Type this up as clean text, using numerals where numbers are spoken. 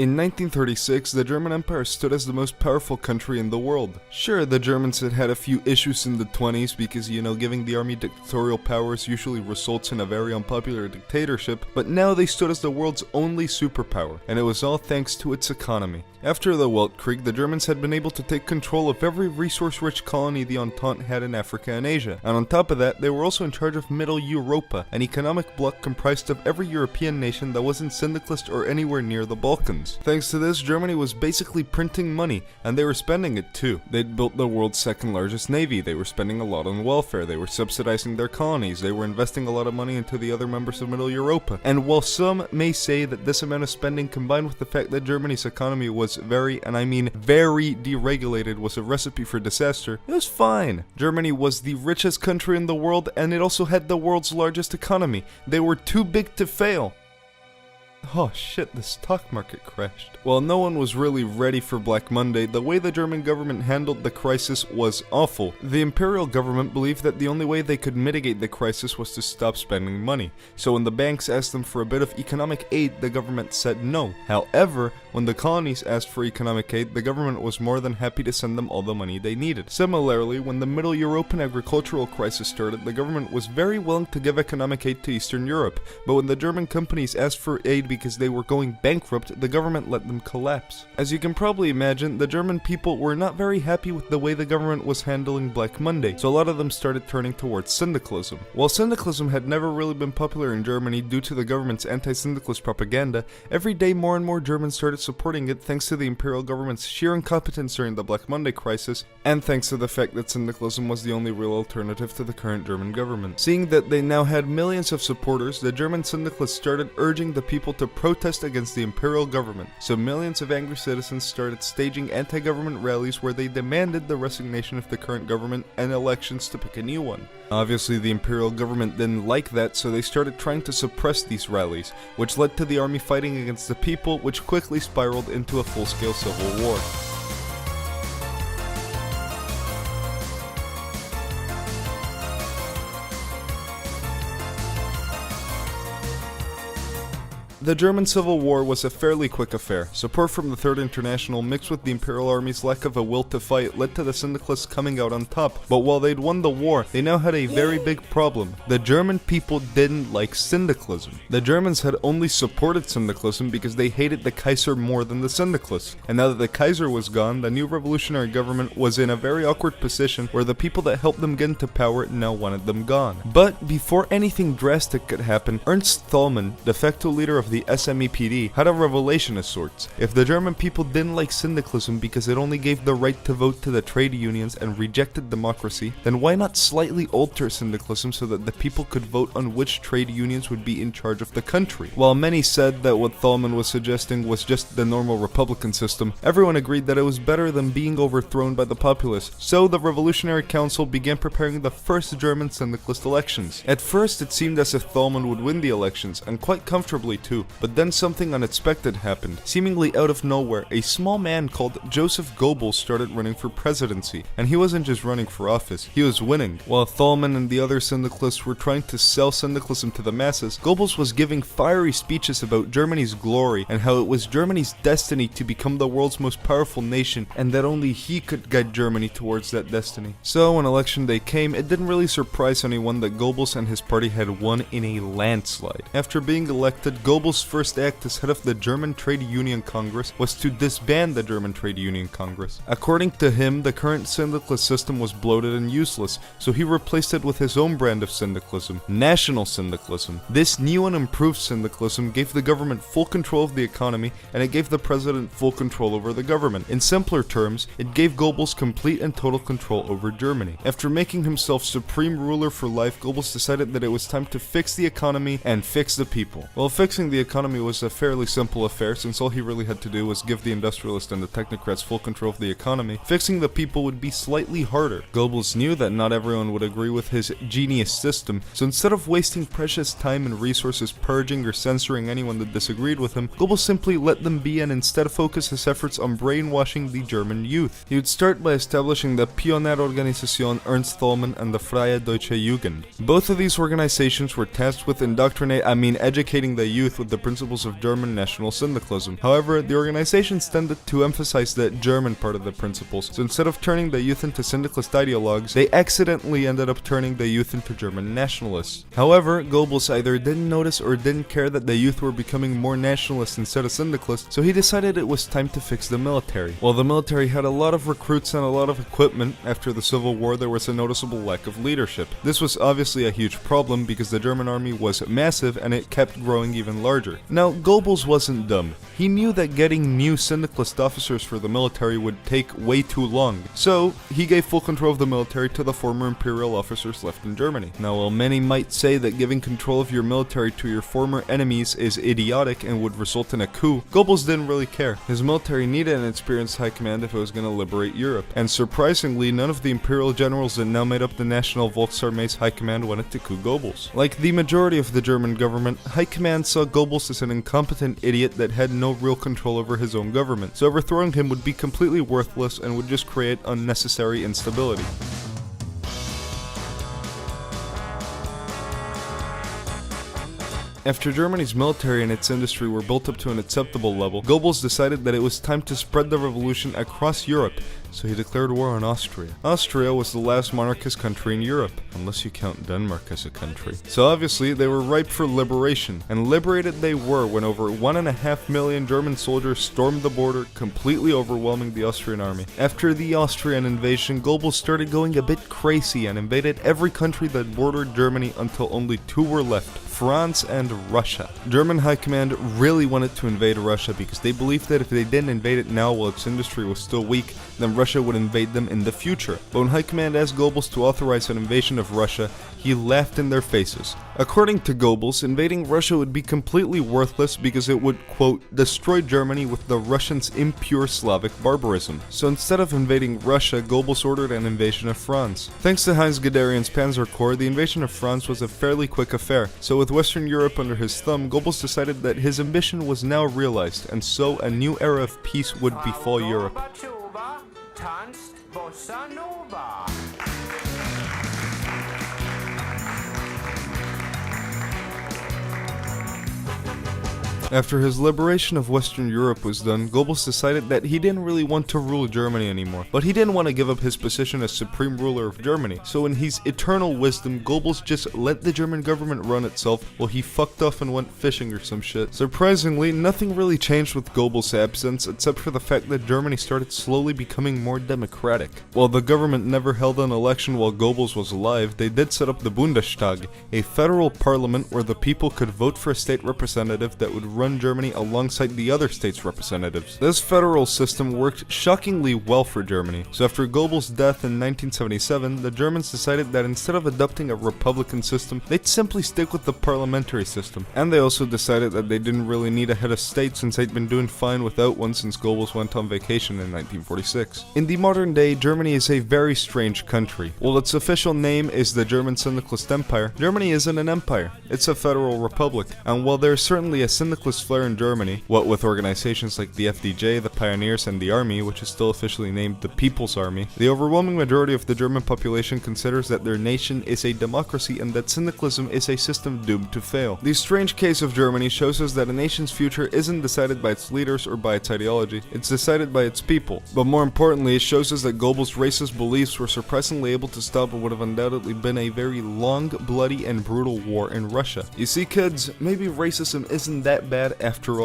In 1936, the German Empire stood as the most powerful country in the world. Sure, the Germans had had a few issues in the 20s because, giving the army dictatorial powers usually results in a very unpopular dictatorship, but now they stood as the world's only superpower, and it was all thanks to its economy. After the Weltkrieg, the Germans had been able to take control of every resource-rich colony the Entente had in Africa and Asia, and on top of that, they were also in charge of Middle Europa, an economic bloc comprised of every European nation that wasn't syndicalist or anywhere near the Balkans. Thanks to this, Germany was basically printing money, and they were spending it too. They'd built the world's second largest navy, they were spending a lot on welfare, they were subsidizing their colonies, they were investing a lot of money into the other members of Middle Europa. And while some may say that this amount of spending combined with the fact that Germany's economy was very, and I mean very, deregulated was a recipe for disaster, it was fine. Germany was the richest country in the world, and it also had the world's largest economy. They were too big to fail. Oh shit, the stock market crashed. While no one was really ready for Black Monday, the way the German government handled the crisis was awful. The imperial government believed that the only way they could mitigate the crisis was to stop spending money. So when the banks asked them for a bit of economic aid, the government said no. However, when the colonies asked for economic aid, the government was more than happy to send them all the money they needed. Similarly, when the Middle European agricultural crisis started, the government was very willing to give economic aid to Eastern Europe, but when the German companies asked for aid because they were going bankrupt, the government let them collapse. As you can probably imagine, the German people were not very happy with the way the government was handling Black Monday, so a lot of them started turning towards syndicalism. While syndicalism had never really been popular in Germany due to the government's anti-syndicalist propaganda, every day more and more Germans started supporting it thanks to the imperial government's sheer incompetence during the Black Monday crisis, and thanks to the fact that syndicalism was the only real alternative to the current German government. Seeing that they now had millions of supporters, the German syndicalists started urging the people to protest against the imperial government, so millions of angry citizens started staging anti-government rallies where they demanded the resignation of the current government and elections to pick a new one. Obviously, the imperial government didn't like that, so they started trying to suppress these rallies, which led to the army fighting against the people, which quickly spiraled into a full-scale civil war. The German Civil War was a fairly quick affair. Support from the Third International mixed with the Imperial Army's lack of a will to fight led to the syndicalists coming out on top. But while they'd won the war, they now had a very big problem. The German people didn't like syndicalism. The Germans had only supported syndicalism because they hated the Kaiser more than the syndicalists. And now that the Kaiser was gone, the new revolutionary government was in a very awkward position where the people that helped them get into power now wanted them gone. But before anything drastic could happen, Ernst Thälmann, de facto leader of the SMEPD, had a revelation of sorts. If the German people didn't like syndicalism because it only gave the right to vote to the trade unions and rejected democracy, then why not slightly alter syndicalism so that the people could vote on which trade unions would be in charge of the country? While many said that what Thälmann was suggesting was just the normal Republican system, everyone agreed that it was better than being overthrown by the populace, so the Revolutionary Council began preparing the first German syndicalist elections. At first it seemed as if Thälmann would win the elections, and quite comfortably too. But then something unexpected happened. Seemingly out of nowhere, a small man called Joseph Goebbels started running for presidency. And he wasn't just running for office, he was winning. While Thälmann and the other syndicalists were trying to sell syndicalism to the masses, Goebbels was giving fiery speeches about Germany's glory and how it was Germany's destiny to become the world's most powerful nation and that only he could guide Germany towards that destiny. So when election day came, it didn't really surprise anyone that Goebbels and his party had won in a landslide. After being elected, Goebbels' first act as head of the German Trade Union Congress was to disband the German Trade Union Congress. According to him, the current syndicalist system was bloated and useless, so he replaced it with his own brand of syndicalism, National Syndicalism. This new and improved syndicalism gave the government full control of the economy, and it gave the president full control over the government. In simpler terms, it gave Goebbels complete and total control over Germany. After making himself supreme ruler for life, Goebbels decided that it was time to fix the economy and fix the people. Well, fixing the economy was a fairly simple affair, since all he really had to do was give the industrialists and the technocrats full control of the economy. Fixing the people would be slightly harder. Goebbels knew that not everyone would agree with his genius system, so instead of wasting precious time and resources purging or censoring anyone that disagreed with him, Goebbels simply let them be and instead focused his efforts on brainwashing the German youth. He would start by establishing the Pionerorganisation Ernst Thälmann and the Freie Deutsche Jugend. Both of these organizations were tasked with educating the youth with with the principles of German national syndicalism. However, the organizations tended to emphasize the German part of the principles, so instead of turning the youth into syndicalist ideologues, they accidentally ended up turning the youth into German nationalists. However, Goebbels either didn't notice or didn't care that the youth were becoming more nationalist instead of syndicalist, so he decided it was time to fix the military. While the military had a lot of recruits and a lot of equipment, after the Civil War there was a noticeable lack of leadership. This was obviously a huge problem because the German army was massive and it kept growing even larger. Now, Goebbels wasn't dumb. He knew that getting new syndicalist officers for the military would take way too long, so he gave full control of the military to the former imperial officers left in Germany. Now, while many might say that giving control of your military to your former enemies is idiotic and would result in a coup, Goebbels didn't really care. His military needed an experienced high command if it was going to liberate Europe, and surprisingly, none of the imperial generals that now made up the National Volksarmee's high command wanted to coup Goebbels. Like the majority of the German government, high command saw Goebbels as an incompetent idiot that had no real control over his own government, so overthrowing him would be completely worthless and would just create unnecessary instability. After Germany's military and its industry were built up to an acceptable level, Goebbels decided that it was time to spread the revolution across Europe, so he declared war on Austria. Austria was the last monarchist country in Europe, unless you count Denmark as a country. So obviously they were ripe for liberation, and liberated they were when over 1.5 million German soldiers stormed the border, completely overwhelming the Austrian army. After the Austrian invasion, Goebbels started going a bit crazy and invaded every country that bordered Germany until only two were left: France and Russia. German high command really wanted to invade Russia because they believed that if they didn't invade it now while its industry was still weak, then Russia would invade them in the future. But when high command asked Goebbels to authorize an invasion of Russia, he laughed in their faces. According to Goebbels, invading Russia would be completely worthless because it would, quote, destroy Germany with the Russians' impure Slavic barbarism. So instead of invading Russia, Goebbels ordered an invasion of France. Thanks to Heinz Guderian's Panzer Corps, the invasion of France was a fairly quick affair. So with Western Europe under his thumb, Goebbels decided that his ambition was now realized, and so a new era of peace would befall Europe. After his liberation of Western Europe was done, Goebbels decided that he didn't really want to rule Germany anymore, but he didn't want to give up his position as supreme ruler of Germany. So in his eternal wisdom, Goebbels just let the German government run itself while he fucked off and went fishing or some shit. Surprisingly, nothing really changed with Goebbels' absence except for the fact that Germany started slowly becoming more democratic. While the government never held an election while Goebbels was alive, they did set up the Bundestag, a federal parliament where the people could vote for a state representative that would run Germany alongside the other states' representatives. This federal system worked shockingly well for Germany, so after Goebbels' death in 1977, the Germans decided that instead of adopting a republican system, they'd simply stick with the parliamentary system. And they also decided that they didn't really need a head of state since they'd been doing fine without one since Goebbels went on vacation in 1946. In the modern day, Germany is a very strange country. While its official name is the German Syndicalist Empire, Germany isn't an empire, it's a federal republic. And while there's certainly a syndicalist flair in Germany, what with organizations like the FDJ, the Pioneers, and the Army, which is still officially named the People's Army, the overwhelming majority of the German population considers that their nation is a democracy and that syndicalism is a system doomed to fail. The strange case of Germany shows us that a nation's future isn't decided by its leaders or by its ideology, it's decided by its people. But more importantly, it shows us that Goebbels' racist beliefs were surprisingly able to stop what would have undoubtedly been a very long, bloody, and brutal war in Russia. You see, kids, maybe racism isn't that bad after all.